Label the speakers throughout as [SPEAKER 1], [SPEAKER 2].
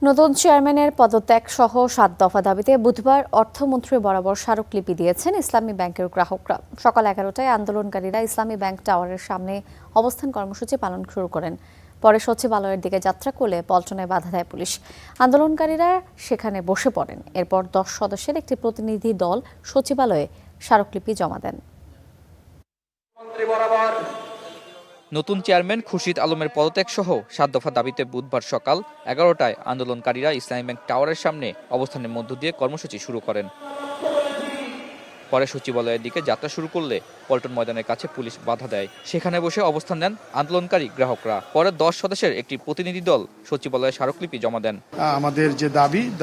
[SPEAKER 1] নতুন চেয়ারম্যানের পদত্যাগ সহ ৭ দফা দাবিতে বুধবার অর্থমন্ত্রী বরাবর স্মারকলিপি দিয়েছেন ইসলামী ব্যাংকের গ্রাহকরা। সকাল 11টায় আন্দোলনকারীরা ইসলামী ব্যাংক টাওয়ারের সামনে অবস্থান কর্মসূচি পালন শুরু করেন। পরে সচিবালয়ের দিকে যাত্রা করলে পল্টনায় বাধা দেয় পুলিশ। আন্দোলনকারীরা সেখানে বসে পড়েন। এরপর 10 সদস্যের একটি প্রতিনিধি দল সচিবালয়ে স্মারকলিপি জমা দেন।
[SPEAKER 2] নতুন চেয়ারম্যান খুরশিদ আলমের পদত্যাগ সহ 7 দফা দাবিতে বুধবার সকাল 11টায় আন্দোলনকারীরা ইসলামী ব্যাংক টাওয়ারের সামনে অবস্থানের মধ্য দিয়ে কর্মসূচি শুরু করেন। পরে সচিবালয়ের দিকে যাত্রা শুরু করলে পল্টন ময়দানের কাছে পুলিশ বাধা দেয়। সেখানে বসে অবস্থান নেন আন্দোলনকারী গ্রাহকরা। পরে 10 সদস্যের একটি প্রতিনিধি দল সচিবালয়ে স্মারকলিপি জমা দেন।
[SPEAKER 3] আমাদের যে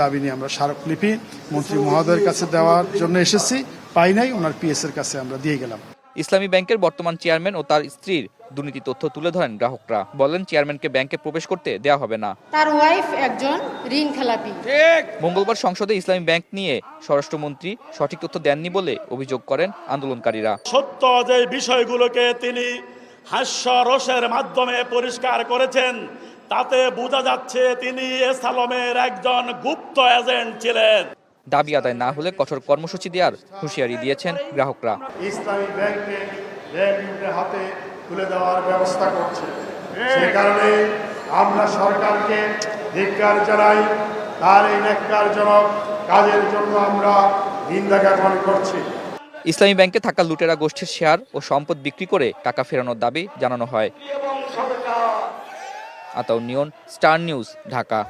[SPEAKER 3] দাবি নিয়ে আমরা স্মারকলিপি মন্ত্রী মহোদয়ের কাছে দেওয়ার জন্য এসেছি, পাই নাই, ওনার পিএস এর কাছে আমরা দিয়ে গেলাম।
[SPEAKER 2] ইসলামী ব্যাংকের বর্তমান চেয়ারম্যান ও তার স্ত্রীর দুর্নীতি তথ্য তুলে ধরেন গ্রাহকরা। বলেন, চেয়ারম্যানকে ব্যাংকে প্রবেশ করতে দেওয়া হবে না।
[SPEAKER 4] তার ওয়াইফ একজন ঋণ খেলাপি।
[SPEAKER 2] মঙ্গলবার সংসদে ইসলামী ব্যাংক নিয়ে স্বরাষ্ট্রমন্ত্রী সঠিক তথ্য দেননি বলে অভিযোগ করেন আন্দোলনকারীরা।
[SPEAKER 5] সত্য যে বিষয়গুলোকে তিনি হাস্যরসের মাধ্যমে পরিষ্কার করেছেন, তাতে বোঝা যাচ্ছে তিনি এসালমের একজন গুপ্ত এজেন্ট ছিলেন।
[SPEAKER 2] দাবি আদায় না হলে কঠোর কর্মসূচি দেওয়ার হুঁশিয়ারি দিয়েছেন গ্রাহকরা।
[SPEAKER 3] ইসলামী ব্যাংকে ব্যাংকের হাতে তুলে দেওয়ার ব্যবস্থা করছে। সে কারণে আমরা সরকারকে ধিক্কার জানাই। তার এই ন্যাক্কারজনক কাজের জন্য আমরা নিন্দা জ্ঞাপন করছি।
[SPEAKER 2] ইসলামী ব্যাংকে থাকা লুটেরা গোষ্ঠীর শেয়ার ও সম্পদ বিক্রি করে টাকা ফেরানোর দাবি জানানো হয়। আতাউর নিয়ন, স্টার নিউজ, ঢাকা।